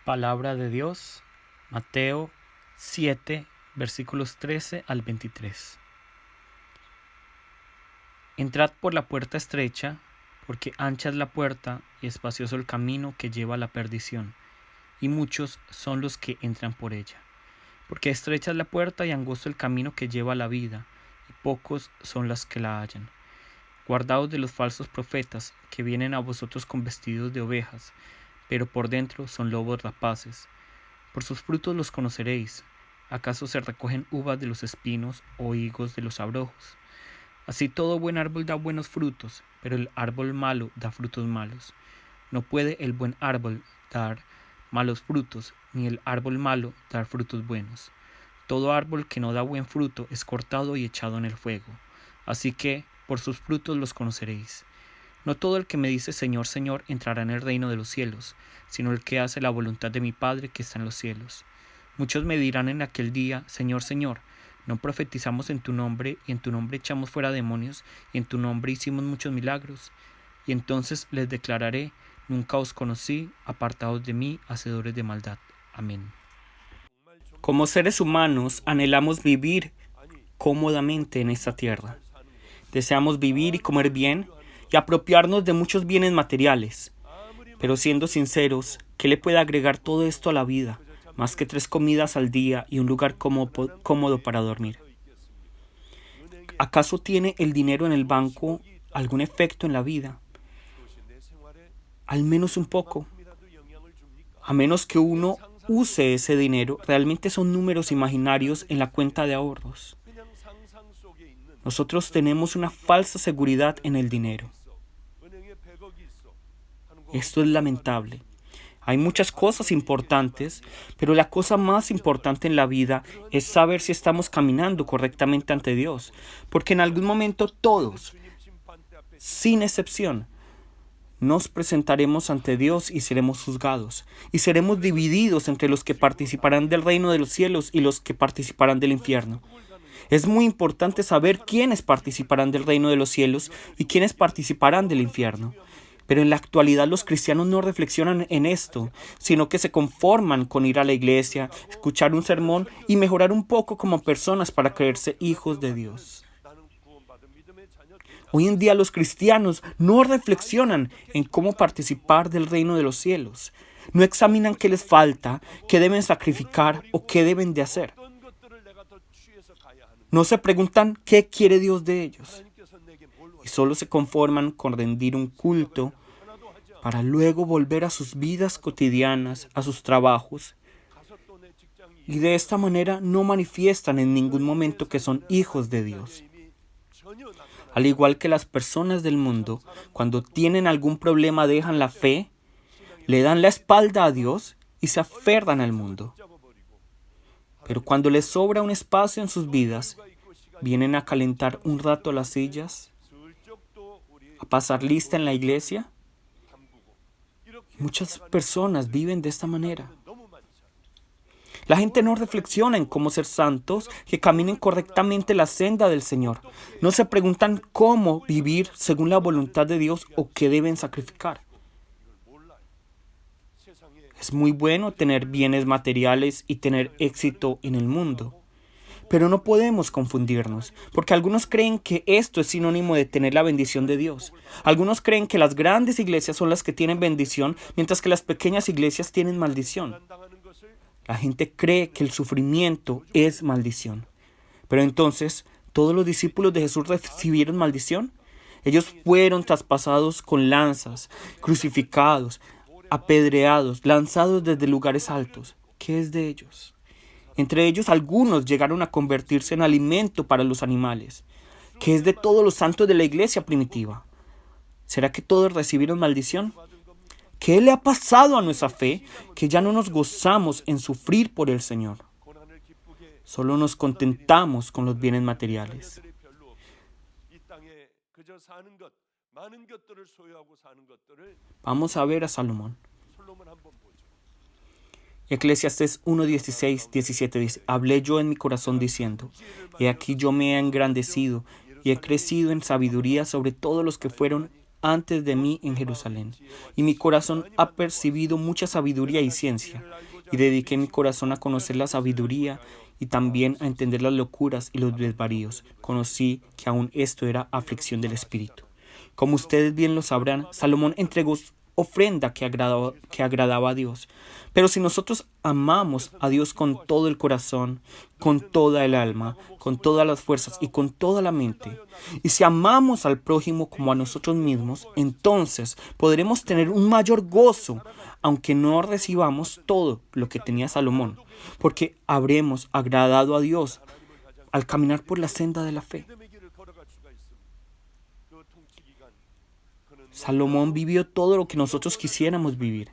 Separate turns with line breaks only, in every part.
Palabra de Dios, Mateo 7, versículos 13 al 23. Entrad por la puerta estrecha, porque ancha es la puerta y espacioso el camino que lleva a la perdición, y muchos son los que entran por ella. Porque estrecha es la puerta y angosto el camino que lleva a la vida, y pocos son los que la hallan. Guardaos de los falsos profetas, que vienen a vosotros con vestidos de ovejas, pero por dentro son lobos rapaces. Por sus frutos los conoceréis. ¿Acaso se recogen uvas de los espinos o higos de los abrojos? Así todo buen árbol da buenos frutos, pero el árbol malo da frutos malos. No puede el buen árbol dar malos frutos, ni el árbol malo dar frutos buenos. Todo árbol que no da buen fruto es cortado y echado en el fuego. Así que por sus frutos los conoceréis. No todo el que me dice Señor, Señor entrará en el reino de los cielos, sino el que hace la voluntad de mi Padre que está en los cielos. Muchos me dirán en aquel día, Señor, Señor, ¿no profetizamos en tu nombre, y en tu nombre echamos fuera demonios, y en tu nombre hicimos muchos milagros? Y entonces les declararé, nunca os conocí, apartados de mí, hacedores de maldad. Amén. Como seres humanos anhelamos vivir cómodamente en esta tierra. Deseamos vivir y comer bien y apropiarnos de muchos bienes materiales. Pero siendo sinceros, ¿qué le puede agregar todo esto a la vida, más que 3 comidas al día y un lugar cómodo para dormir? ¿Acaso tiene el dinero en el banco algún efecto en la vida? Al menos un poco. A menos que uno use ese dinero, realmente son números imaginarios en la cuenta de ahorros. Nosotros tenemos una falsa seguridad en el dinero. Esto es lamentable. Hay muchas cosas importantes, pero la cosa más importante en la vida es saber si estamos caminando correctamente ante Dios, porque en algún momento todos, sin excepción, nos presentaremos ante Dios y seremos juzgados, y seremos divididos entre los que participarán del reino de los cielos y los que participarán del infierno. Es muy importante saber quiénes participarán del reino de los cielos y quiénes participarán del infierno. Pero en la actualidad los cristianos no reflexionan en esto, sino que se conforman con ir a la iglesia, escuchar un sermón y mejorar un poco como personas para creerse hijos de Dios. Hoy en día los cristianos no reflexionan en cómo participar del reino de los cielos. No examinan qué les falta, qué deben sacrificar o qué deben de hacer. No se preguntan qué quiere Dios de ellos. Y solo se conforman con rendir un culto para luego volver a sus vidas cotidianas, a sus trabajos. Y de esta manera no manifiestan en ningún momento que son hijos de Dios. Al igual que las personas del mundo, cuando tienen algún problema dejan la fe, le dan la espalda a Dios y se aferran al mundo. Pero cuando les sobra un espacio en sus vidas, vienen a calentar un rato las sillas, a pasar lista en la iglesia. Muchas personas viven de esta manera. La gente no reflexiona en cómo ser santos, que caminen correctamente la senda del Señor. No se preguntan cómo vivir según la voluntad de Dios o qué deben sacrificar. Es muy bueno tener bienes materiales y tener éxito en el mundo. Pero no podemos confundirnos, porque algunos creen que esto es sinónimo de tener la bendición de Dios. Algunos creen que las grandes iglesias son las que tienen bendición, mientras que las pequeñas iglesias tienen maldición. La gente cree que el sufrimiento es maldición. Pero entonces, ¿todos los discípulos de Jesús recibieron maldición? Ellos fueron traspasados con lanzas, crucificados, apedreados, lanzados desde lugares altos. ¿Qué es de ellos? Entre ellos algunos llegaron a convertirse en alimento para los animales. ¿Qué es de todos los santos de la iglesia primitiva? ¿Será que todos recibieron maldición? ¿Qué le ha pasado a nuestra fe que ya no nos gozamos en sufrir por el Señor? Solo nos contentamos con los bienes materiales. Vamos a ver a Salomón. Eclesiastés 1:16, 17 dice: Hablé yo en mi corazón diciendo, he aquí yo me he engrandecido y he crecido en sabiduría sobre todos los que fueron antes de mí en Jerusalén, y mi corazón ha percibido mucha sabiduría y ciencia, y dediqué mi corazón a conocer la sabiduría y también a entender las locuras y los desvaríos. Conocí que aún esto era aflicción del espíritu. Como ustedes bien lo sabrán, Salomón entregó ofrenda que agradaba a Dios. Pero si nosotros amamos a Dios con todo el corazón, con toda el alma, con todas las fuerzas y con toda la mente, y si amamos al prójimo como a nosotros mismos, entonces podremos tener un mayor gozo, aunque no recibamos todo lo que tenía Salomón, porque habremos agradado a Dios al caminar por la senda de la fe. Salomón vivió todo lo que nosotros quisiéramos vivir.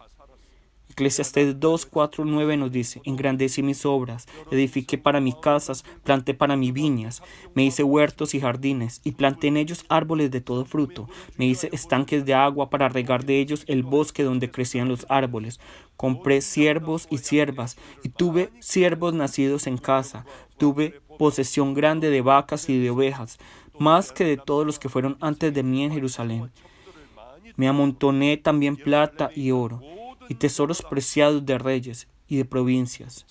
Eclesiastés 2, 4, 9 nos dice: engrandecí mis obras, edifiqué para mí casas, planté para mí viñas, me hice huertos y jardines, y planté en ellos árboles de todo fruto, me hice estanques de agua para regar de ellos el bosque donde crecían los árboles, compré siervos y siervas, y tuve siervos nacidos en casa, tuve posesión grande de vacas y de ovejas, más que de todos los que fueron antes de mí en Jerusalén. Me amontoné también plata y oro, y tesoros preciados de reyes y de provincias.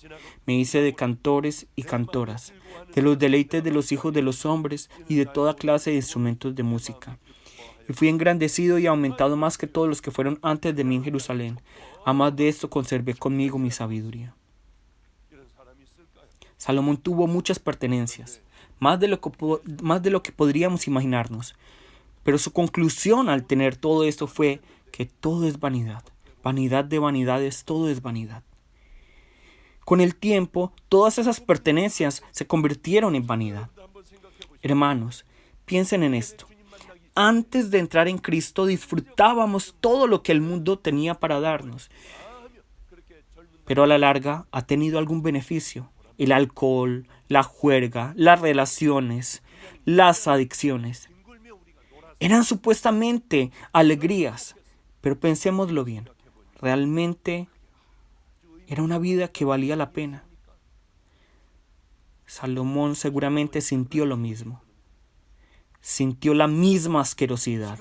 Me hice de cantores y cantoras, de los deleites de los hijos de los hombres y de toda clase de instrumentos de música. Y fui engrandecido y aumentado más que todos los que fueron antes de mí en Jerusalén. A más de esto conservé conmigo mi sabiduría. Salomón tuvo muchas pertenencias, más de lo que podríamos imaginarnos. Pero su conclusión al tener todo esto fue que todo es vanidad. Vanidad de vanidades, todo es vanidad. Con el tiempo, todas esas pertenencias se convirtieron en vanidad. Hermanos, piensen en esto. Antes de entrar en Cristo disfrutábamos todo lo que el mundo tenía para darnos. Pero a la larga ha tenido algún beneficio. El alcohol, la juerga, las relaciones, las adicciones. Eran supuestamente alegrías, pero pensémoslo bien, realmente era una vida que valía la pena. Salomón seguramente sintió lo mismo, sintió la misma asquerosidad.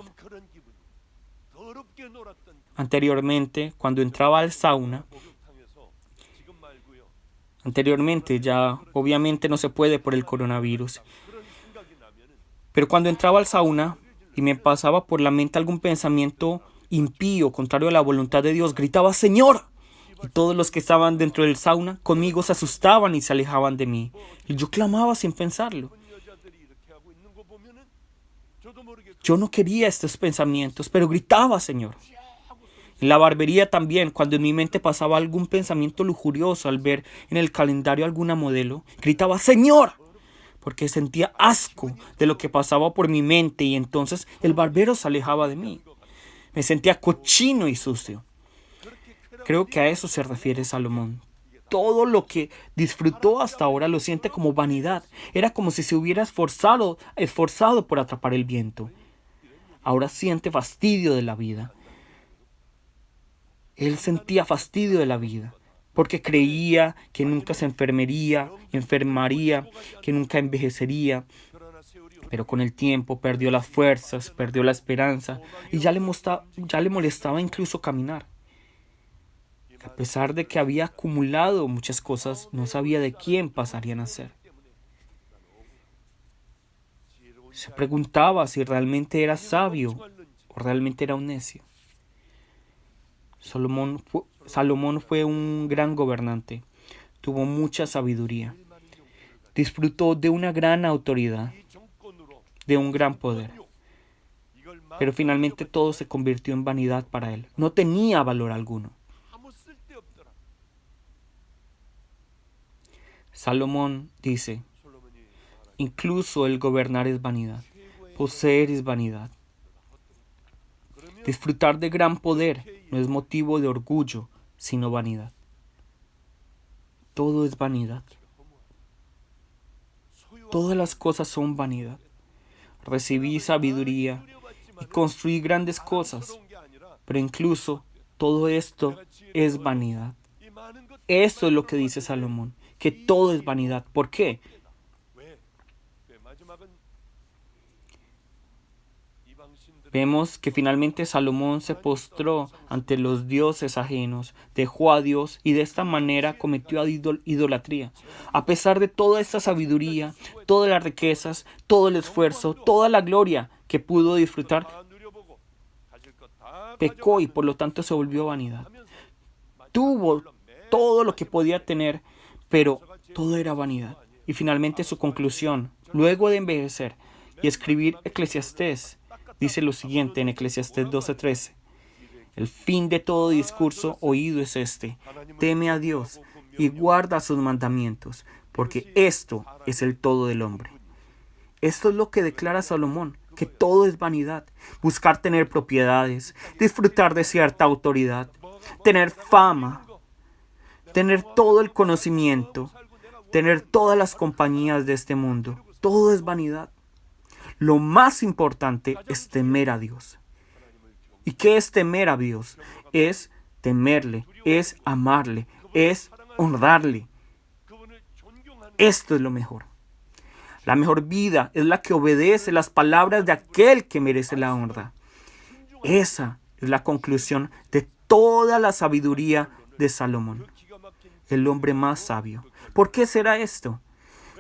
Anteriormente, cuando entraba al sauna, ya obviamente no se puede por el coronavirus, pero cuando entraba al sauna y me pasaba por la mente algún pensamiento impío, contrario a la voluntad de Dios, gritaba ¡Señor! Y todos los que estaban dentro del sauna conmigo se asustaban y se alejaban de mí. Y yo clamaba sin pensarlo. Yo no quería estos pensamientos, pero gritaba Señor. En la barbería también, cuando en mi mente pasaba algún pensamiento lujurioso al ver en el calendario alguna modelo, gritaba ¡Señor! Porque sentía asco de lo que pasaba por mi mente y entonces el barbero se alejaba de mí. Me sentía cochino y sucio. Creo que a eso se refiere Salomón. Todo lo que disfrutó hasta ahora lo siente como vanidad. Era como si se hubiera esforzado por atrapar el viento. Ahora siente fastidio de la vida. Él sentía fastidio de la vida, porque creía que nunca se enfermaría, que nunca envejecería. Pero con el tiempo perdió las fuerzas, perdió la esperanza y ya le molestaba incluso caminar. A pesar de que había acumulado muchas cosas, no sabía de quién pasarían a ser. Se preguntaba si realmente era sabio o realmente era un necio. Salomón fue un gran gobernante, tuvo mucha sabiduría, disfrutó de una gran autoridad, de un gran poder. Pero finalmente todo se convirtió en vanidad para él. No tenía valor alguno. Salomón dice: incluso el gobernar es vanidad, poseer es vanidad. Disfrutar de gran poder no es motivo de orgullo, sino vanidad. Todo es vanidad. Todas las cosas son vanidad. Recibí sabiduría y construí grandes cosas, pero incluso todo esto es vanidad. Esto es lo que dice Salomón, que todo es vanidad. ¿Por qué? Vemos que finalmente Salomón se postró ante los dioses ajenos, dejó a Dios y de esta manera cometió idolatría. A pesar de toda esta sabiduría, todas las riquezas, todo el esfuerzo, toda la gloria que pudo disfrutar, pecó y por lo tanto se volvió vanidad. Tuvo todo lo que podía tener, pero todo era vanidad. Y finalmente su conclusión, luego de envejecer y escribir Eclesiastés, dice lo siguiente en Eclesiastés 12:13. El fin de todo discurso oído es este: teme a Dios y guarda sus mandamientos, porque esto es el todo del hombre. Esto es lo que declara Salomón, que todo es vanidad. Buscar tener propiedades, disfrutar de cierta autoridad, tener fama, tener todo el conocimiento, tener todas las compañías de este mundo. Todo es vanidad. Lo más importante es temer a Dios. ¿Y qué es temer a Dios? Es temerle, es amarle, es honrarle. Esto es lo mejor. La mejor vida es la que obedece las palabras de aquel que merece la honra. Esa es la conclusión de toda la sabiduría de Salomón, el hombre más sabio. ¿Por qué será esto?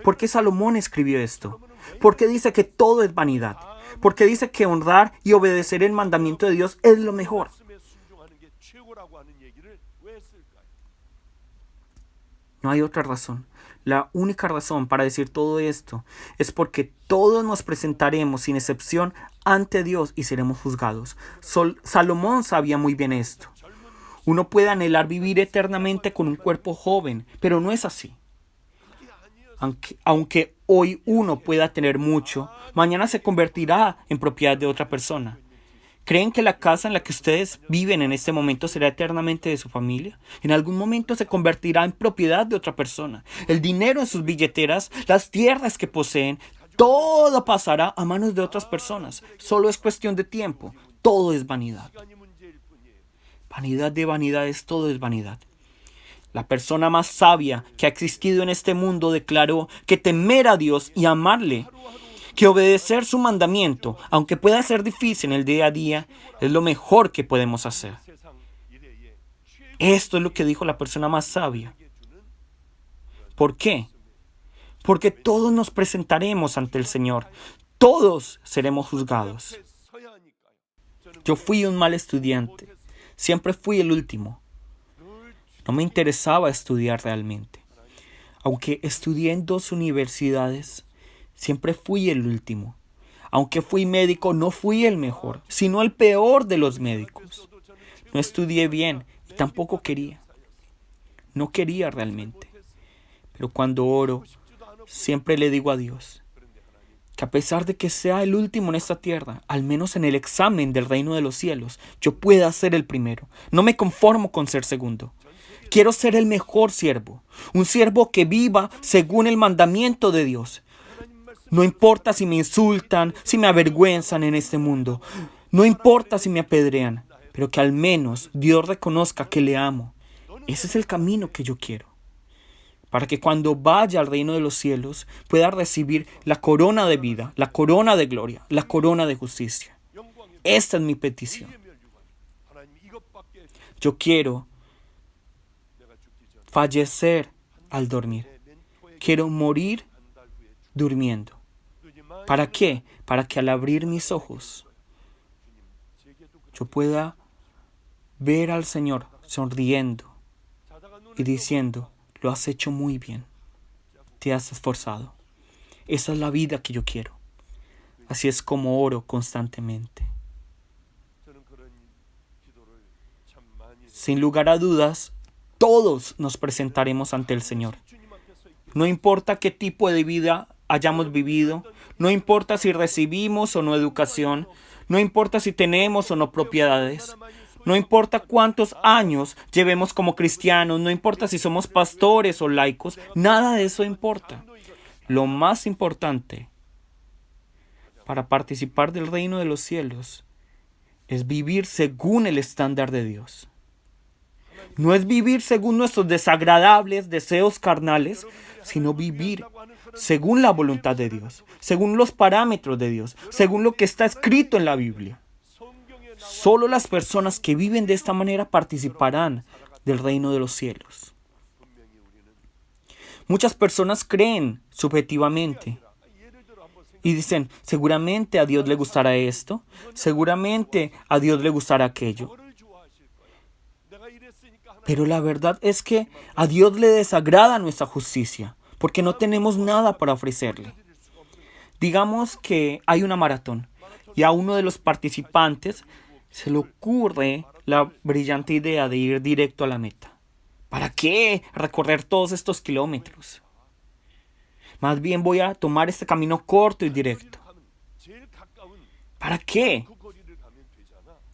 ¿Por qué Salomón escribió esto? Porque dice que todo es vanidad. Porque dice que honrar y obedecer el mandamiento de Dios es lo mejor. No hay otra razón. La única razón para decir todo esto es porque todos nos presentaremos sin excepción ante Dios y seremos juzgados. Salomón sabía muy bien esto. Uno puede anhelar vivir eternamente con un cuerpo joven, pero no es así. Aunque hoy uno pueda tener mucho, mañana se convertirá en propiedad de otra persona. ¿Creen que la casa en la que ustedes viven en este momento será eternamente de su familia? En algún momento se convertirá en propiedad de otra persona. El dinero en sus billeteras, las tierras que poseen, todo pasará a manos de otras personas. Solo es cuestión de tiempo. Todo es vanidad. Vanidad de vanidades, todo es vanidad. La persona más sabia que ha existido en este mundo declaró que temer a Dios y amarle, que obedecer su mandamiento, aunque pueda ser difícil en el día a día, es lo mejor que podemos hacer. Esto es lo que dijo la persona más sabia. ¿Por qué? Porque todos nos presentaremos ante el Señor. Todos seremos juzgados. Yo fui un mal estudiante. Siempre fui el último. No me interesaba estudiar realmente. Aunque estudié en 2 universidades, siempre fui el último. Aunque fui médico, no fui el mejor, sino el peor de los médicos. No estudié bien y tampoco quería. No quería realmente. Pero cuando oro, siempre le digo a Dios que a pesar de que sea el último en esta tierra, al menos en el examen del reino de los cielos, yo pueda ser el primero. No me conformo con ser segundo. Quiero ser el mejor siervo, un siervo que viva según el mandamiento de Dios. No importa si me insultan, si me avergüenzan en este mundo. No importa si me apedrean, pero que al menos Dios reconozca que le amo. Ese es el camino que yo quiero. Para que cuando vaya al reino de los cielos pueda recibir la corona de vida, la corona de gloria, la corona de justicia. Esta es mi petición. Yo quiero fallecer al dormir. Quiero morir durmiendo. ¿Para qué? Para que al abrir mis ojos yo pueda ver al Señor sonriendo y diciendo: lo has hecho muy bien, te has esforzado. Esa es la vida que yo quiero. Así es como oro constantemente. Sin lugar a dudas, todos nos presentaremos ante el Señor. No importa qué tipo de vida hayamos vivido, no importa si recibimos o no educación, no importa si tenemos o no propiedades, no importa cuántos años llevemos como cristianos, no importa si somos pastores o laicos, nada de eso importa. Lo más importante para participar del reino de los cielos es vivir según el estándar de Dios. No es vivir según nuestros desagradables deseos carnales, sino vivir según la voluntad de Dios, según los parámetros de Dios, según lo que está escrito en la Biblia. Solo las personas que viven de esta manera participarán del reino de los cielos. Muchas personas creen subjetivamente y dicen, seguramente a Dios le gustará esto, seguramente a Dios le gustará aquello. Pero la verdad es que a Dios le desagrada nuestra justicia, porque no tenemos nada para ofrecerle. Digamos que hay una maratón y a uno de los participantes se le ocurre la brillante idea de ir directo a la meta. ¿Para qué recorrer todos estos kilómetros? Más bien voy a tomar este camino corto y directo. ¿Para qué?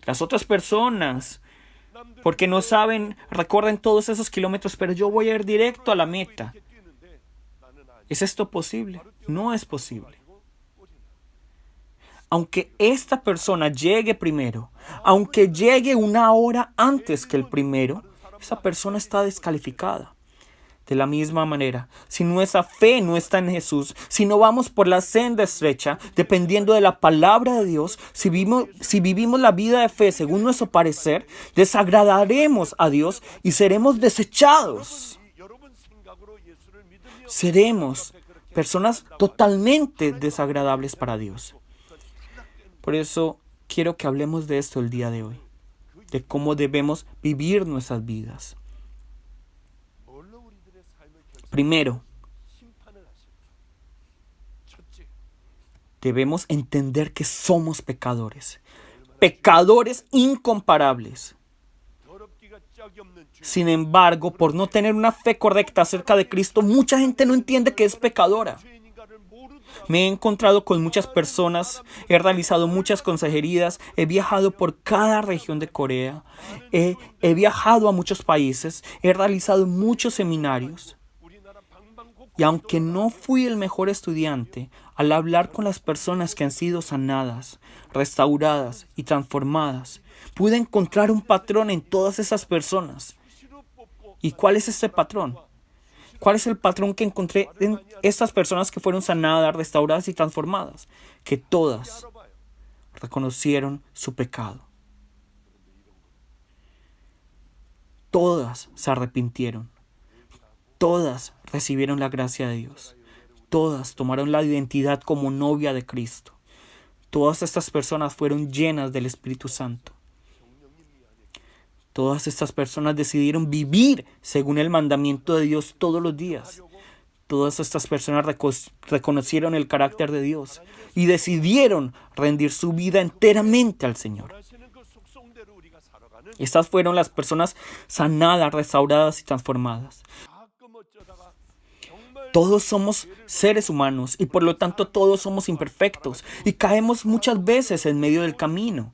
Las otras personas, porque no saben, recorren todos esos kilómetros, pero yo voy a ir directo a la meta. ¿Es esto posible? No es posible. Aunque esta persona llegue primero, aunque llegue una hora antes que el primero, esa persona está descalificada. De la misma manera, si nuestra fe no está en Jesús, si no vamos por la senda estrecha, dependiendo de la palabra de Dios, si vivimos la vida de fe según nuestro parecer, desagradaremos a Dios y seremos desechados. Seremos personas totalmente desagradables para Dios. Por eso quiero que hablemos de esto el día de hoy, de cómo debemos vivir nuestras vidas. Primero, debemos entender que somos pecadores, pecadores incomparables. Sin embargo, por no tener una fe correcta acerca de Cristo, mucha gente no entiende que es pecadora. Me he encontrado con muchas personas, he realizado muchas consejerías, he viajado por cada región de Corea, he viajado a muchos países, he realizado muchos seminarios. Y aunque no fui el mejor estudiante, al hablar con las personas que han sido sanadas, restauradas y transformadas, pude encontrar un patrón en todas esas personas. ¿Y cuál es este patrón? ¿Cuál es el patrón que encontré en estas personas que fueron sanadas, restauradas y transformadas? Que todas reconocieron su pecado. Todas se arrepintieron. Todas recibieron la gracia de Dios. Todas tomaron la identidad como novia de Cristo. Todas estas personas fueron llenas del Espíritu Santo. Todas estas personas decidieron vivir según el mandamiento de Dios todos los días. Todas estas personas reconocieron el carácter de Dios y decidieron rendir su vida enteramente al Señor. Estas fueron las personas sanadas, restauradas y transformadas. Todos somos seres humanos y por lo tanto todos somos imperfectos y caemos muchas veces en medio del camino.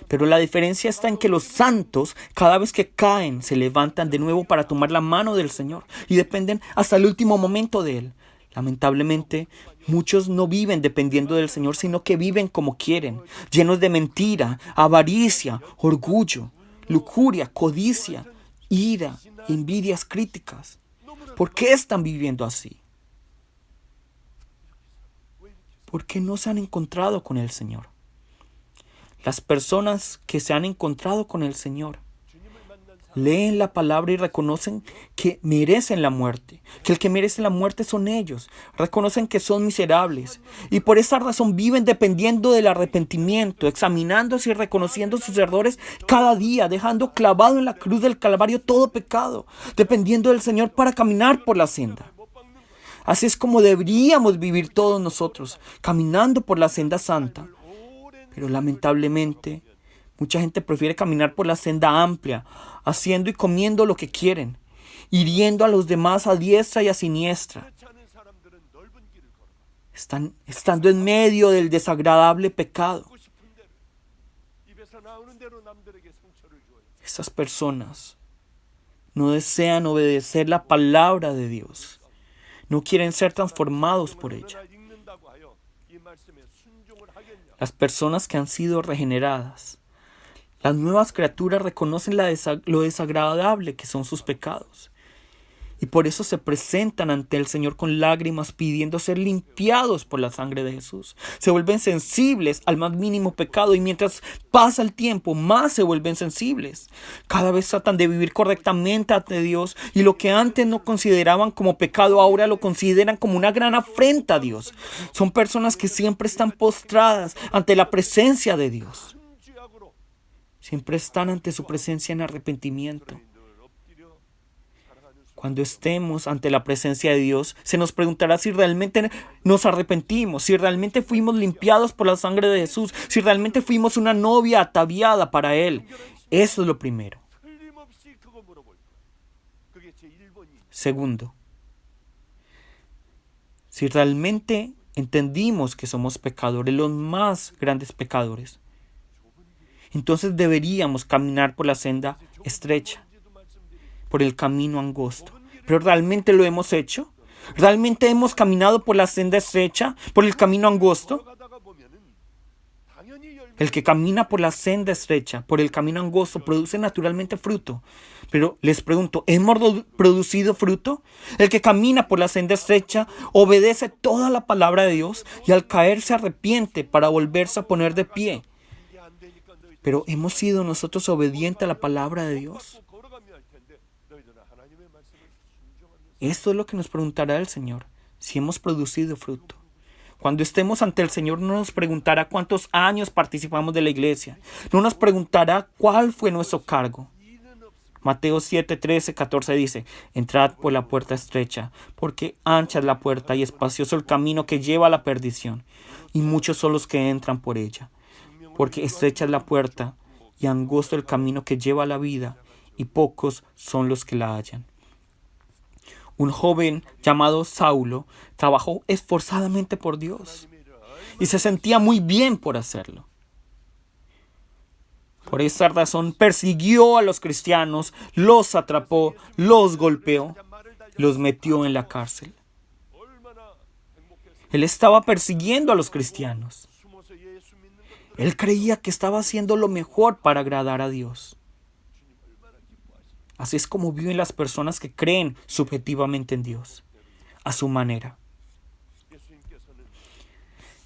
Pero la diferencia está en que los santos, cada vez que caen, se levantan de nuevo para tomar la mano del Señor y dependen hasta el último momento de Él. Lamentablemente, muchos no viven dependiendo del Señor, sino que viven como quieren, llenos de mentira, avaricia, orgullo, lujuria, codicia, ira, envidias, críticas. ¿Por qué están viviendo así? Porque no se han encontrado con el Señor. Las personas que se han encontrado con el Señor leen la palabra y reconocen que merecen la muerte, que el que merece la muerte son ellos, reconocen que son miserables y por esa razón viven dependiendo del arrepentimiento, examinándose y reconociendo sus errores cada día, dejando clavado en la cruz del Calvario todo pecado, dependiendo del Señor para caminar por la senda. Así es como deberíamos vivir todos nosotros, caminando por la senda santa. Pero lamentablemente, mucha gente prefiere caminar por la senda amplia, haciendo y comiendo lo que quieren, hiriendo a los demás a diestra y a siniestra. Están estando en medio del desagradable pecado. Estas personas no desean obedecer la palabra de Dios. No quieren ser transformados por ella. Las personas que han sido regeneradas, las nuevas criaturas reconocen lo desagradable que son sus pecados Y por eso se presentan ante el Señor con lágrimas pidiendo ser limpiados por la sangre de Jesús. Se vuelven sensibles al más mínimo pecado y mientras pasa el tiempo más se vuelven sensibles. Cada vez tratan de vivir correctamente ante Dios y lo que antes no consideraban como pecado ahora lo consideran como una gran afrenta a Dios. Son personas que siempre están postradas ante la presencia de Dios. Siempre están ante su presencia en arrepentimiento. Cuando estemos ante la presencia de Dios, se nos preguntará si realmente nos arrepentimos, si realmente fuimos limpiados por la sangre de Jesús, si realmente fuimos una novia ataviada para Él. Eso es lo primero. Segundo, si realmente entendimos que somos pecadores, los más grandes pecadores, entonces deberíamos caminar por la senda estrecha, por el camino angosto. ¿Pero realmente lo hemos hecho? ¿Realmente hemos caminado por la senda estrecha, por el camino angosto? El que camina por la senda estrecha, por el camino angosto, produce naturalmente fruto. Pero les pregunto, ¿hemos producido fruto? El que camina por la senda estrecha obedece toda la palabra de Dios y al caer se arrepiente para volverse a poner de pie. Pero ¿hemos sido nosotros obedientes a la palabra de Dios? Esto es lo que nos preguntará el Señor, si hemos producido fruto. Cuando estemos ante el Señor no nos preguntará cuántos años participamos de la iglesia. No nos preguntará cuál fue nuestro cargo. Mateo 7, 13, 14 dice, entrad por la puerta estrecha, porque ancha es la puerta y espacioso el camino que lleva a la perdición, y muchos son los que entran por ella. Porque estrecha es la puerta y angosto el camino que lleva a la vida, y pocos son los que la hallan. Un joven llamado Saulo trabajó esforzadamente por Dios y se sentía muy bien por hacerlo. Por esa razón persiguió a los cristianos, los atrapó, los golpeó, los metió en la cárcel. Él estaba persiguiendo a los cristianos. Él creía que estaba haciendo lo mejor para agradar a Dios. Así es como viven las personas que creen subjetivamente en Dios, a su manera.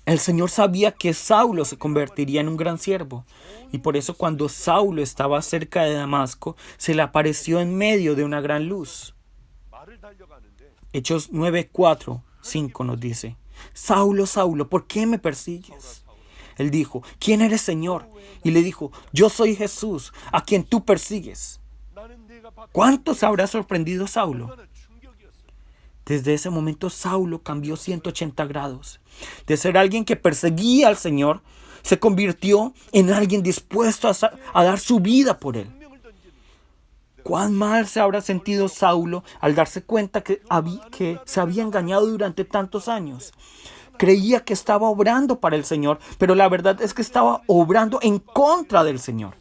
El Señor sabía que Saulo se convertiría en un gran siervo, y por eso cuando Saulo estaba cerca de Damasco, se le apareció en medio de una gran luz. Hechos 9, 4, 5 nos dice, Saulo, Saulo, ¿por qué me persigues? Él dijo, ¿quién eres, Señor? Y le dijo, yo soy Jesús, a quien tú persigues. ¿Cuánto se habrá sorprendido Saulo? Desde ese momento Saulo cambió 180 grados. De ser alguien que perseguía al Señor, se convirtió en alguien dispuesto a dar su vida por Él. ¿Cuán mal se habrá sentido Saulo al darse cuenta que se había engañado durante tantos años? Creía que estaba obrando para el Señor, pero la verdad es que estaba obrando en contra del Señor.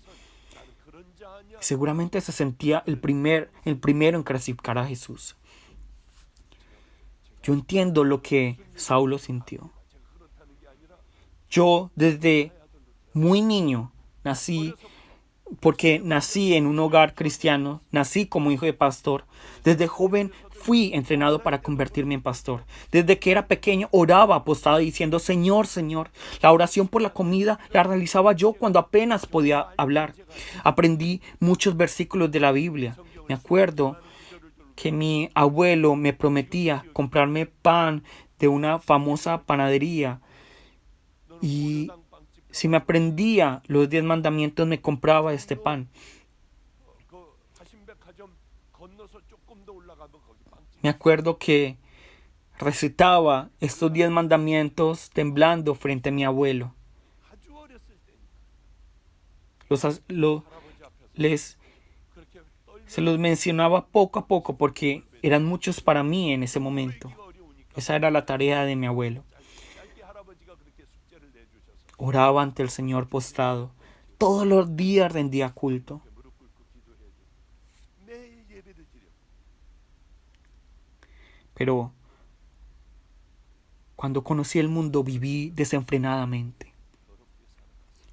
Seguramente se sentía el primero en crucificar a Jesús. Yo entiendo lo que Saulo sintió. Yo desde muy niño porque nací en un hogar cristiano, nací como hijo de pastor. Desde joven fui entrenado para convertirme en pastor. Desde que era pequeño oraba apostado diciendo, Señor, Señor. La oración por la comida la realizaba yo cuando apenas podía hablar. Aprendí muchos versículos de la Biblia. Me acuerdo que mi abuelo me prometía comprarme pan de una famosa panadería. Y si me aprendía los 10 mandamientos, me compraba este pan. Me acuerdo que recitaba estos 10 mandamientos temblando frente a mi abuelo. Se los mencionaba poco a poco porque eran muchos para mí en ese momento. Esa era la tarea de mi abuelo. Oraba ante el Señor postrado. Todos los días rendía culto. Pero cuando conocí el mundo viví desenfrenadamente.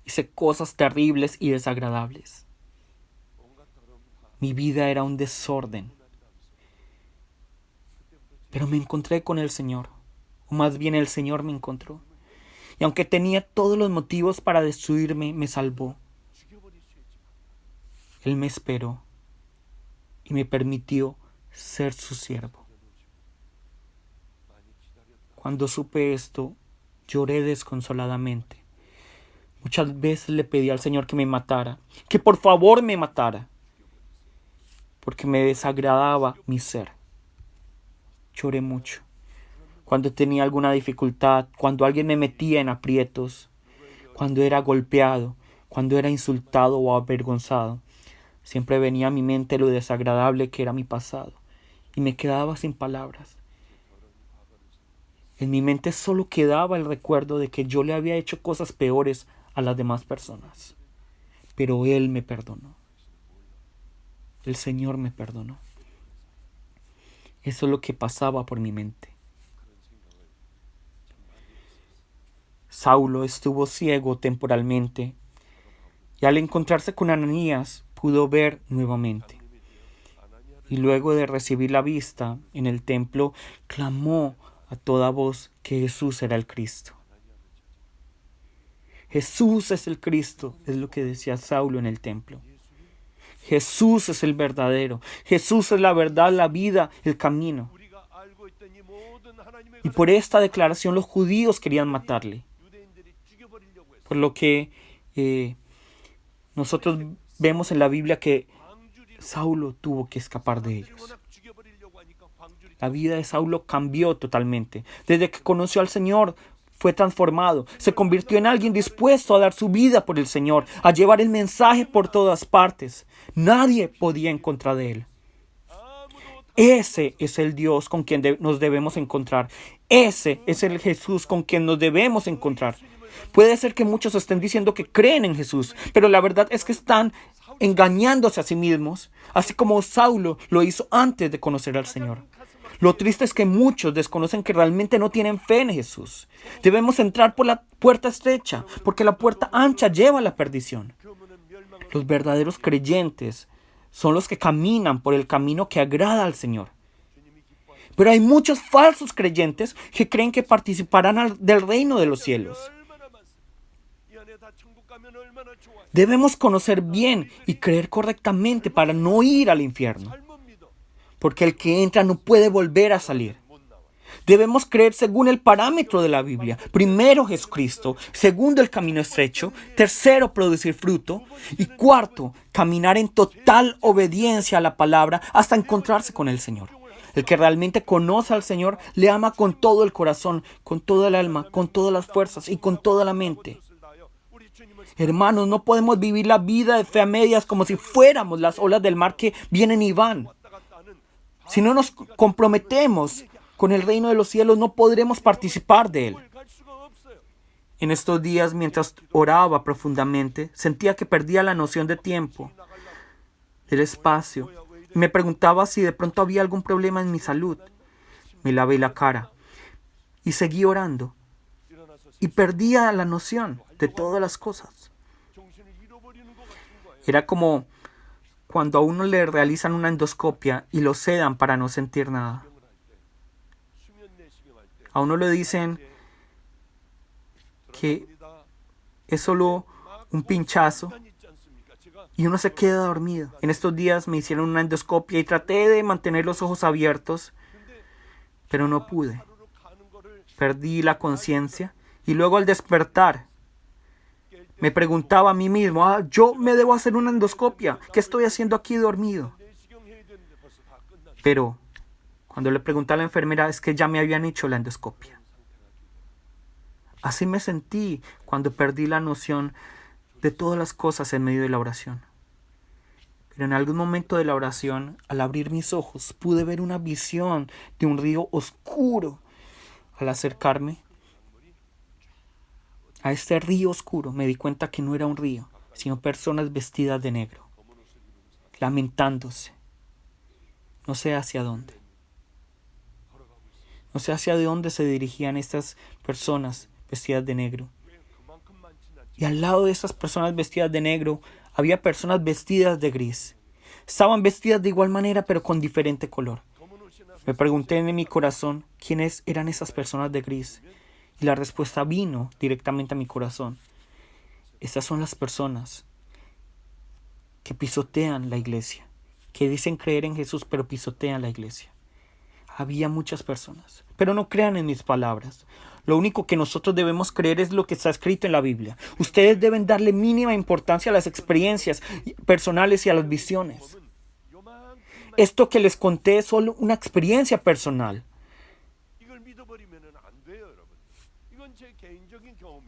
Hice cosas terribles y desagradables. Mi vida era un desorden. Pero me encontré con el Señor, o más bien el Señor me encontró. Y aunque tenía todos los motivos para destruirme, me salvó. Él me esperó y me permitió ser su siervo. Cuando supe esto, lloré desconsoladamente. Muchas veces le pedí al Señor que me matara, que por favor me matara, porque me desagradaba mi ser. Lloré mucho. Cuando tenía alguna dificultad, cuando alguien me metía en aprietos, cuando era golpeado, cuando era insultado o avergonzado, siempre venía a mi mente lo desagradable que era mi pasado y me quedaba sin palabras. En mi mente solo quedaba el recuerdo de que yo le había hecho cosas peores a las demás personas. Pero Él me perdonó. El Señor me perdonó. Eso es lo que pasaba por mi mente. Saulo estuvo ciego temporalmente y al encontrarse con Ananías pudo ver nuevamente. Y luego de recibir la vista en el templo, clamó a toda voz que Jesús era el Cristo. Jesús es el Cristo, es lo que decía Saulo en el templo. Jesús es el verdadero. Jesús es la verdad, la vida, el camino. Y por esta declaración los judíos querían matarle. Por lo que nosotros vemos en la Biblia que Saulo tuvo que escapar de ellos. La vida de Saulo cambió totalmente. Desde que conoció al Señor, fue transformado. Se convirtió en alguien dispuesto a dar su vida por el Señor, a llevar el mensaje por todas partes. Nadie podía en contra de él. Ese es el Dios con quien nos debemos encontrar. Ese es el Jesús con quien nos debemos encontrar. Puede ser que muchos estén diciendo que creen en Jesús, pero la verdad es que están engañándose a sí mismos, así como Saulo lo hizo antes de conocer al Señor. Lo triste es que muchos desconocen que realmente no tienen fe en Jesús. Debemos entrar por la puerta estrecha, porque la puerta ancha lleva a la perdición. Los verdaderos creyentes son los que caminan por el camino que agrada al Señor. Pero hay muchos falsos creyentes que creen que participarán del reino de los cielos. Debemos conocer bien y creer correctamente para no ir al infierno, porque el que entra no puede volver a salir. Debemos creer según el parámetro de la Biblia. Primero, Jesucristo. Segundo, el camino estrecho. Tercero, producir fruto. Y cuarto, caminar en total obediencia a la palabra hasta encontrarse con el Señor. El que realmente conoce al Señor le ama con todo el corazón, con toda el alma, con todas las fuerzas y con toda la mente. Hermanos, no podemos vivir la vida de fe a medias como si fuéramos las olas del mar que vienen y van. Si no nos comprometemos con el reino de los cielos, no podremos participar de él. En estos días, mientras oraba profundamente, sentía que perdía la noción de tiempo, del espacio. Y me preguntaba si de pronto había algún problema en mi salud. Me lavé la cara y seguí orando. Y perdía la noción de todas las cosas. Era como cuando a uno le realizan una endoscopia y lo sedan para no sentir nada. A uno le dicen que es solo un pinchazo y uno se queda dormido. En estos días me hicieron una endoscopia y traté de mantener los ojos abiertos, pero no pude. Perdí la conciencia y luego al despertar me preguntaba a mí mismo, yo me debo hacer una endoscopia. ¿Qué estoy haciendo aquí dormido? Pero cuando le pregunté a la enfermera, es que ya me habían hecho la endoscopia. Así me sentí cuando perdí la noción de todas las cosas en medio de la oración. Pero en algún momento de la oración, al abrir mis ojos, pude ver una visión de un río oscuro. Al acercarme a este río oscuro, me di cuenta que no era un río, sino personas vestidas de negro, lamentándose. No sé hacia dónde. No sé hacia dónde se dirigían estas personas vestidas de negro. Y al lado de esas personas vestidas de negro, había personas vestidas de gris. Estaban vestidas de igual manera, pero con diferente color. Me pregunté en mi corazón quiénes eran esas personas de gris. Y la respuesta vino directamente a mi corazón. Estas son las personas que pisotean la iglesia, que dicen creer en Jesús pero pisotean la iglesia. Había muchas personas, pero no crean en mis palabras. Lo único que nosotros debemos creer es lo que está escrito en la Biblia. Ustedes deben darle mínima importancia a las experiencias personales y a las visiones. Esto que les conté es solo una experiencia personal.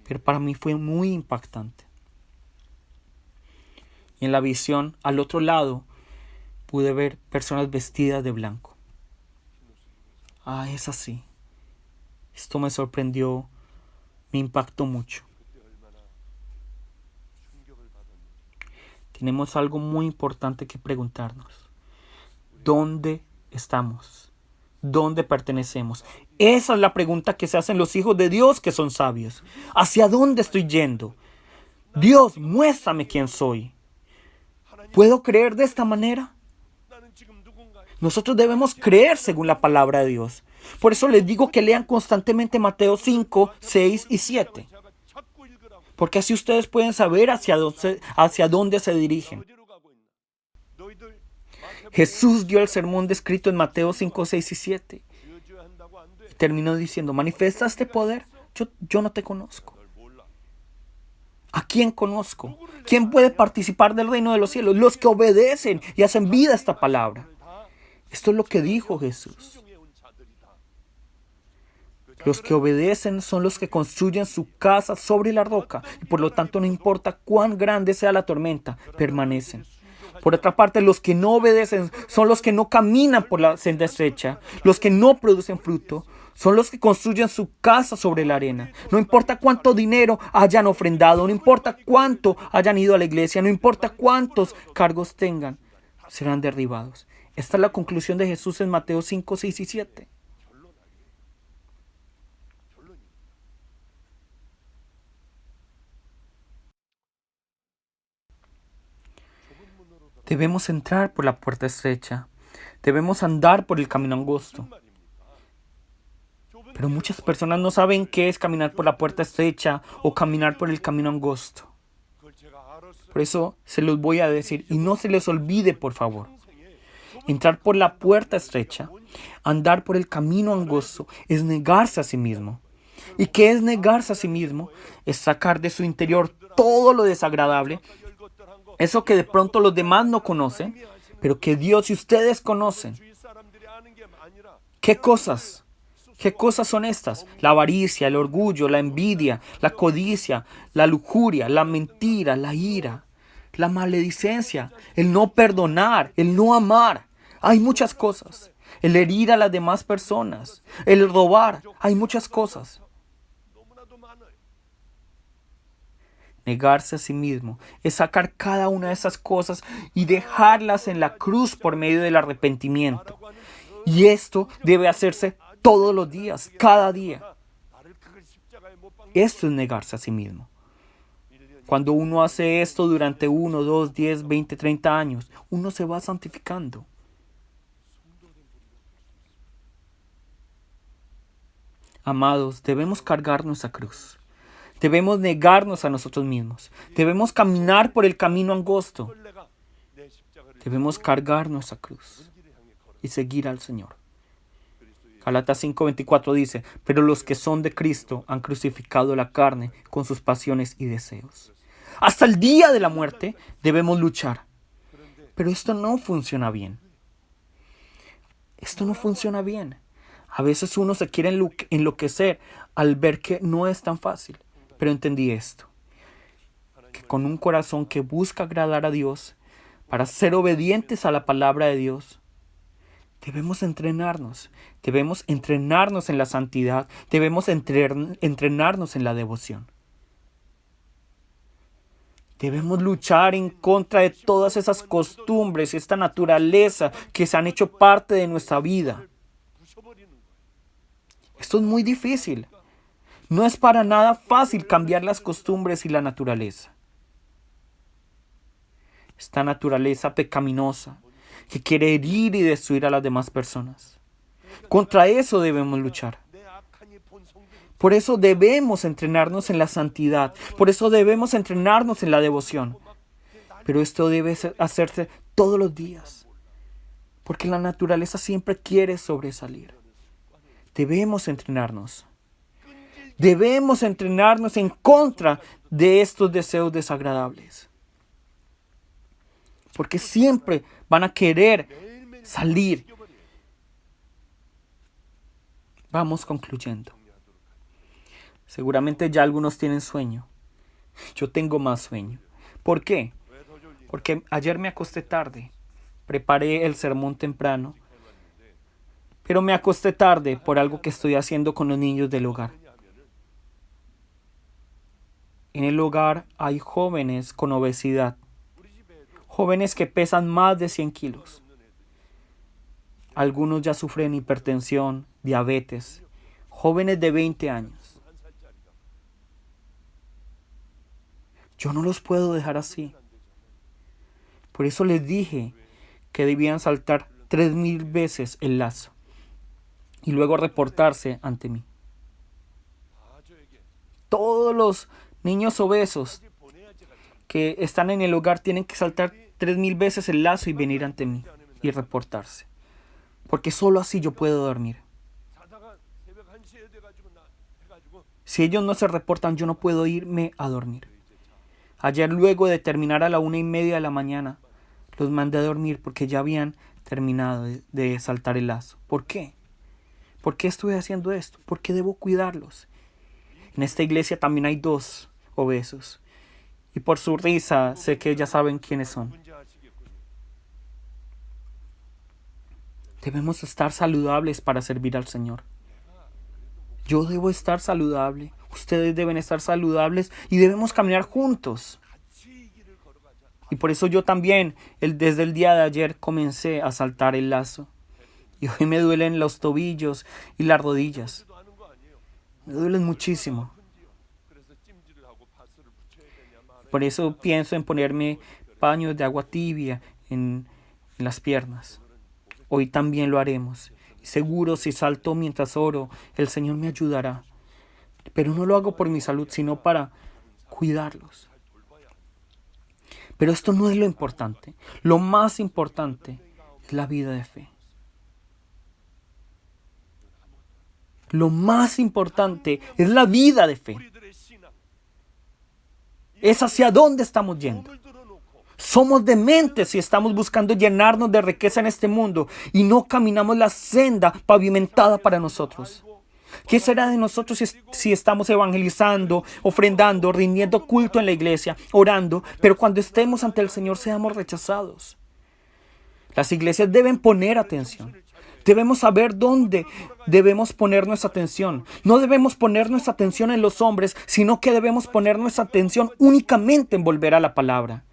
Pero para mí fue muy impactante. Y en la visión, al otro lado, pude ver personas vestidas de blanco. Es así. Esto me sorprendió, me impactó mucho. Tenemos algo muy importante que preguntarnos. ¿Dónde estamos? ¿Dónde pertenecemos? Esa es la pregunta que se hacen los hijos de Dios que son sabios. ¿Hacia dónde estoy yendo? Dios, muéstrame quién soy. ¿Puedo creer de esta manera? Nosotros debemos creer según la palabra de Dios. Por eso les digo que lean constantemente Mateo 5, 6 y 7. Porque así ustedes pueden saber hacia dónde se dirigen. Jesús dio el sermón descrito en Mateo 5, 6 y 7. Y terminó diciendo, ¿manifiesta este poder? Yo no te conozco. ¿A quién conozco? ¿Quién puede participar del reino de los cielos? Los que obedecen y hacen vida a esta palabra. Esto es lo que dijo Jesús. Los que obedecen son los que construyen su casa sobre la roca y por lo tanto no importa cuán grande sea la tormenta, permanecen. Por otra parte, los que no obedecen son los que no caminan por la senda estrecha, los que no producen fruto, son los que construyen su casa sobre la arena. No importa cuánto dinero hayan ofrendado, no importa cuánto hayan ido a la iglesia, no importa cuántos cargos tengan, serán derribados. Esta es la conclusión de Jesús en Mateo 5, 6 y 7. Debemos entrar por la puerta estrecha. Debemos andar por el camino angosto. Pero muchas personas no saben qué es caminar por la puerta estrecha o caminar por el camino angosto. Por eso se los voy a decir y no se les olvide, por favor. Entrar por la puerta estrecha, andar por el camino angosto, es negarse a sí mismo. ¿Y qué es negarse a sí mismo? Es sacar de su interior todo lo desagradable, eso que de pronto los demás no conocen, pero que Dios y ustedes conocen. ¿Qué cosas? ¿Qué cosas son estas? La avaricia, el orgullo, la envidia, la codicia, la lujuria, la mentira, la ira, la maledicencia, el no perdonar, el no amar. Hay muchas cosas. El herir a las demás personas, el robar. Hay muchas cosas. Negarse a sí mismo es sacar cada una de esas cosas y dejarlas en la cruz por medio del arrepentimiento. Y esto debe hacerse todos los días, cada día. Esto es negarse a sí mismo. Cuando uno hace esto durante 1, 2, 10, 20, 30 años, uno se va santificando. Amados, debemos cargar nuestra cruz. Debemos negarnos a nosotros mismos. Debemos caminar por el camino angosto. Debemos cargar nuestra cruz y seguir al Señor. Gálatas 5:24 dice, pero los que son de Cristo han crucificado la carne con sus pasiones y deseos. Hasta el día de la muerte debemos luchar. Pero esto no funciona bien. Esto no funciona bien. A veces uno se quiere enloquecer al ver que no es tan fácil. Pero entendí esto, que con un corazón que busca agradar a Dios, para ser obedientes a la palabra de Dios, debemos entrenarnos en la santidad, debemos entrenarnos en la devoción. Debemos luchar en contra de todas esas costumbres y esta naturaleza que se han hecho parte de nuestra vida. Esto es muy difícil. No es para nada fácil cambiar las costumbres y la naturaleza. Esta naturaleza pecaminosa que quiere herir y destruir a las demás personas. Contra eso debemos luchar. Por eso debemos entrenarnos en la santidad. Por eso debemos entrenarnos en la devoción. Pero esto debe hacerse todos los días. Porque la naturaleza siempre quiere sobresalir. Debemos entrenarnos. Debemos entrenarnos en contra de estos deseos desagradables. Porque siempre van a querer salir. Vamos concluyendo. Seguramente ya algunos tienen sueño. Yo tengo más sueño. ¿Por qué? Porque ayer me acosté tarde. Preparé el sermón temprano. Pero me acosté tarde por algo que estoy haciendo con los niños del hogar. En el hogar hay jóvenes con obesidad. Jóvenes que pesan más de 100 kilos. Algunos ya sufren hipertensión, diabetes. Jóvenes de 20 años. Yo no los puedo dejar así. Por eso les dije que debían saltar 3000 veces el lazo y luego reportarse ante mí. Todos los niños obesos que están en el hogar tienen que saltar 3000 veces el lazo y venir ante mí y reportarse. Porque solo así yo puedo dormir. Si ellos no se reportan, yo no puedo irme a dormir. Ayer, luego de terminar a la 1:30 de la mañana, los mandé a dormir porque ya habían terminado de saltar el lazo. ¿Por qué? ¿Por qué estoy haciendo esto? Porque debo cuidarlos. En esta iglesia también hay 2 obesos. Y por su risa sé que ya saben quiénes son. Debemos estar saludables para servir al Señor. Yo debo estar saludable. Ustedes deben estar saludables y debemos caminar juntos. Y por eso yo también, desde el día de ayer, comencé a saltar el lazo. Y hoy me duelen los tobillos y las rodillas. Me duelen muchísimo. Por eso pienso en ponerme paños de agua tibia en las piernas. Hoy también lo haremos. Y seguro si salto mientras oro, el Señor me ayudará. Pero no lo hago por mi salud, sino para cuidarlos. Pero esto no es lo importante. Lo más importante es la vida de fe. Lo más importante es la vida de fe. Es hacia dónde estamos yendo. Somos dementes si estamos buscando llenarnos de riqueza en este mundo y no caminamos la senda pavimentada para nosotros. ¿Qué será de nosotros si estamos evangelizando, ofrendando, rindiendo culto en la iglesia, orando, pero cuando estemos ante el Señor seamos rechazados? Las iglesias deben poner atención. Debemos saber dónde debemos poner nuestra atención. No debemos poner nuestra atención en los hombres, sino que debemos poner nuestra atención únicamente en volver a la palabra.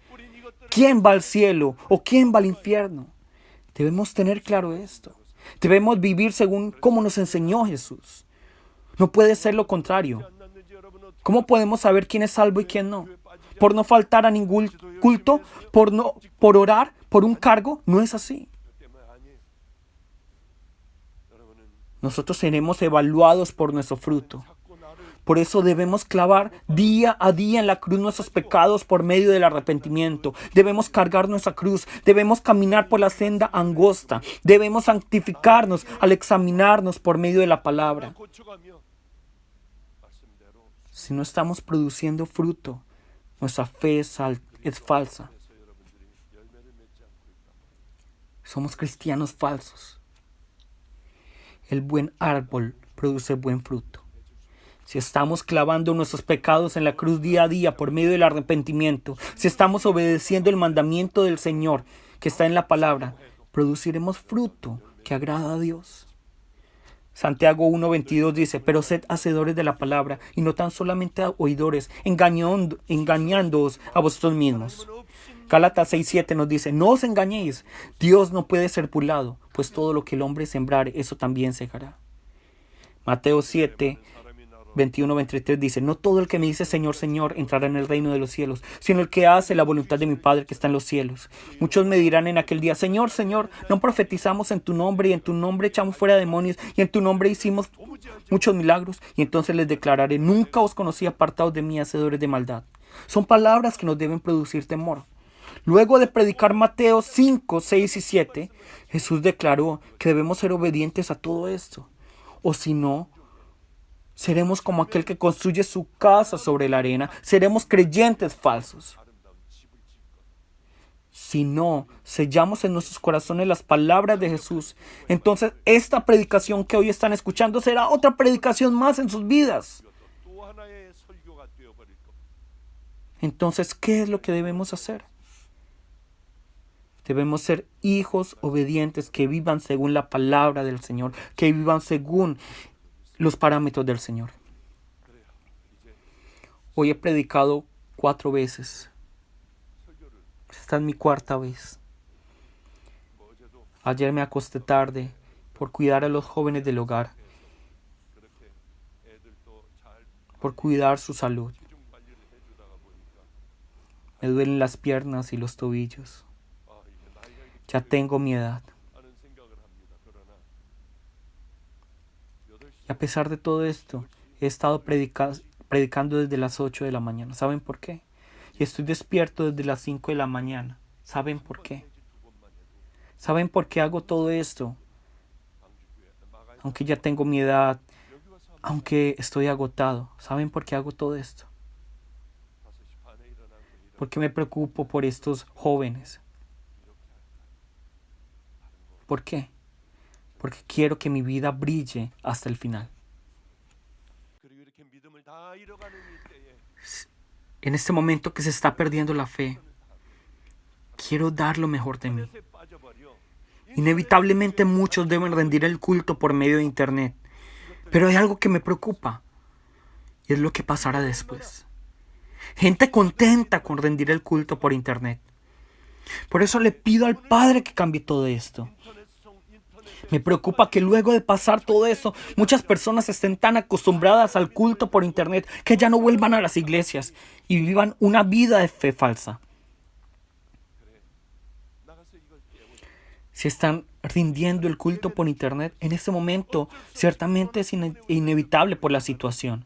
¿Quién va al cielo o quién va al infierno? Debemos tener claro esto. Debemos vivir según cómo nos enseñó Jesús. No puede ser lo contrario. ¿Cómo podemos saber quién es salvo y quién no? ¿Por no faltar a ningún culto? ¿Por orar? ¿Por un cargo? No es así. Nosotros seremos evaluados por nuestro fruto. Por eso debemos clavar día a día en la cruz nuestros pecados por medio del arrepentimiento. Debemos cargar nuestra cruz. Debemos caminar por la senda angosta. Debemos santificarnos al examinarnos por medio de la palabra. Si no estamos produciendo fruto, nuestra fe es falsa. Somos cristianos falsos. El buen árbol produce buen fruto. Si estamos clavando nuestros pecados en la cruz día a día por medio del arrepentimiento, si estamos obedeciendo el mandamiento del Señor que está en la palabra, produciremos fruto que agrada a Dios. Santiago 1:22 dice, pero sed hacedores de la palabra y no tan solamente oidores, engañándoos a vosotros mismos. Gálatas 6:7 nos dice, no os engañéis, Dios no puede ser burlado, pues todo lo que el hombre sembrare, eso también segará. Mateo 7 21-23 dice: no todo el que me dice Señor, Señor entrará en el reino de los cielos, sino el que hace la voluntad de mi Padre que está en los cielos. Muchos me dirán en aquel día: Señor, Señor, no profetizamos en tu nombre, y en tu nombre echamos fuera demonios, y en tu nombre hicimos muchos milagros. Y entonces les declararé: nunca os conocí, apartados de mí, hacedores de maldad. Son palabras que nos deben producir temor. Luego de predicar Mateo 5, 6 y 7, Jesús declaró que debemos ser obedientes a todo esto. O si no, seremos como aquel que construye su casa sobre la arena. Seremos creyentes falsos. Si no sellamos en nuestros corazones las palabras de Jesús, entonces esta predicación que hoy están escuchando será otra predicación más en sus vidas. Entonces, ¿qué es lo que debemos hacer? Debemos ser hijos obedientes que vivan según la palabra del Señor, que vivan según los parámetros del Señor. Hoy he predicado 4 veces. Esta es mi 4ª vez. Ayer me acosté tarde por cuidar a los jóvenes del hogar, por cuidar su salud. Me duelen las piernas y los tobillos. Ya tengo mi edad. Y a pesar de todo esto, he estado predicando desde las 8 de la mañana. ¿Saben por qué? Y estoy despierto desde las 5 de la mañana. ¿Saben por qué? ¿Saben por qué hago todo esto? Aunque ya tengo mi edad, aunque estoy agotado. ¿Saben por qué hago todo esto? Porque me preocupo por estos jóvenes. ¿Por qué? Porque quiero que mi vida brille hasta el final. En este momento que se está perdiendo la fe, quiero dar lo mejor de mí. Inevitablemente muchos deben rendir el culto por medio de internet, pero hay algo que me preocupa, y es lo que pasará después. Gente contenta con rendir el culto por internet. Por eso le pido al Padre que cambie todo esto. Me preocupa que luego de pasar todo eso, muchas personas estén tan acostumbradas al culto por internet que ya no vuelvan a las iglesias y vivan una vida de fe falsa. Si están rindiendo el culto por internet, en este momento ciertamente es inevitable por la situación.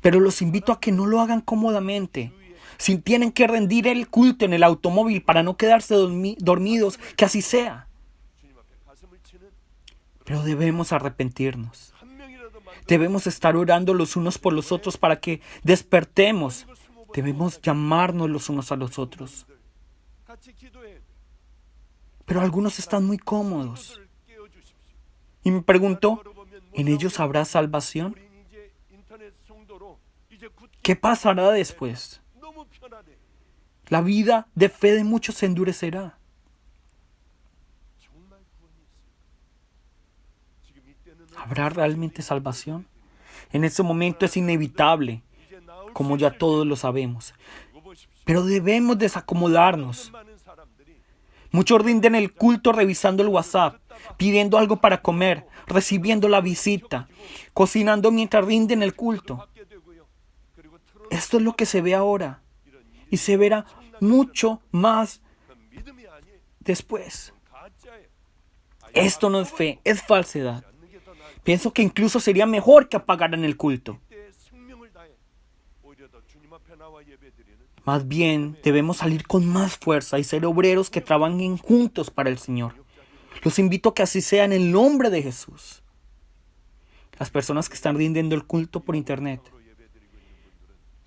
Pero los invito a que no lo hagan cómodamente. Si tienen que rendir el culto en el automóvil para no quedarse dormidos, que así sea. Pero debemos arrepentirnos. Debemos estar orando los unos por los otros para que despertemos. Debemos llamarnos los unos a los otros. Pero algunos están muy cómodos. Y me pregunto, ¿en ellos habrá salvación? ¿Qué pasará después? La vida de fe de muchos se endurecerá. ¿Habrá realmente salvación? En ese momento es inevitable, como ya todos lo sabemos. Pero debemos desacomodarnos. Muchos rinden el culto revisando el WhatsApp, pidiendo algo para comer, recibiendo la visita, cocinando mientras rinden el culto. Esto es lo que se ve ahora y se verá mucho más después. Esto no es fe, es falsedad. Pienso que incluso sería mejor que apagaran el culto. Más bien, debemos salir con más fuerza y ser obreros que trabajen juntos para el Señor. Los invito a que así sea en el nombre de Jesús. Las personas que están rindiendo el culto por internet,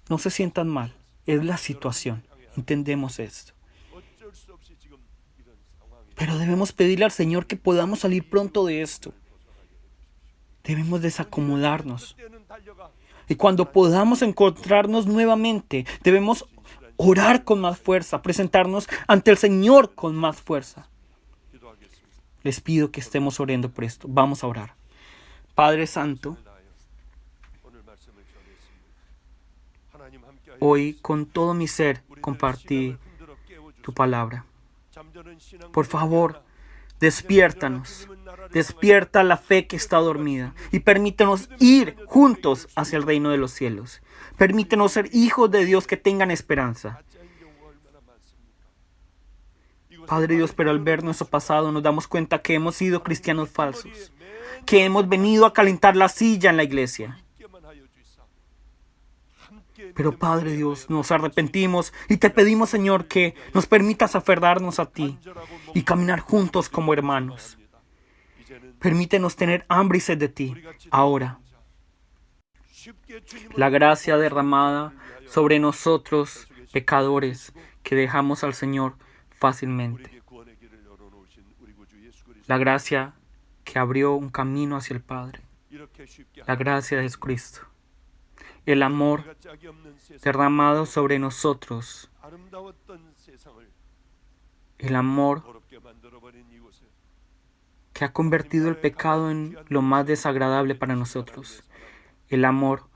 no se sientan mal. Es la situación. Entendemos esto. Pero debemos pedirle al Señor que podamos salir pronto de esto. Debemos desacomodarnos. Y cuando podamos encontrarnos nuevamente, debemos orar con más fuerza, presentarnos ante el Señor con más fuerza. Les pido que estemos orando por esto. Vamos a orar. Padre Santo, hoy con todo mi ser compartí tu palabra. Por favor, despiértanos. Despierta la fe que está dormida y permítenos ir juntos hacia el reino de los cielos. Permítenos ser hijos de Dios que tengan esperanza. Padre Dios, pero al ver nuestro pasado nos damos cuenta que hemos sido cristianos falsos, que hemos venido a calentar la silla en la iglesia. Pero Padre Dios, nos arrepentimos y te pedimos, Señor, que nos permitas aferrarnos a ti y caminar juntos como hermanos. Permítenos tener hambre y sed de ti ahora. La gracia derramada sobre nosotros, pecadores, que dejamos al Señor fácilmente. La gracia que abrió un camino hacia el Padre. La gracia de Jesucristo. El amor derramado sobre nosotros. El amor que ha convertido el pecado en lo más desagradable para nosotros. El amor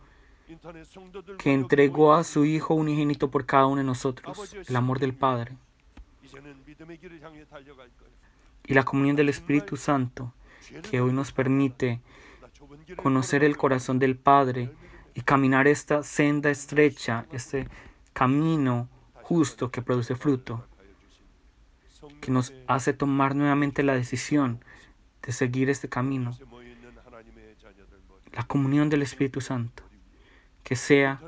que entregó a su Hijo unigénito por cada uno de nosotros. El amor del Padre. Y la comunión del Espíritu Santo, que hoy nos permite conocer el corazón del Padre y caminar esta senda estrecha, este camino justo que produce fruto, que nos hace tomar nuevamente la decisión de seguir este camino. La comunión del Espíritu Santo, que sea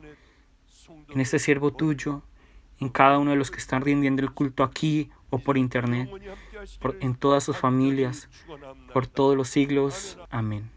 en este siervo tuyo, en cada uno de los que están rindiendo el culto aquí o por internet, en todas sus familias, por todos los siglos. Amén.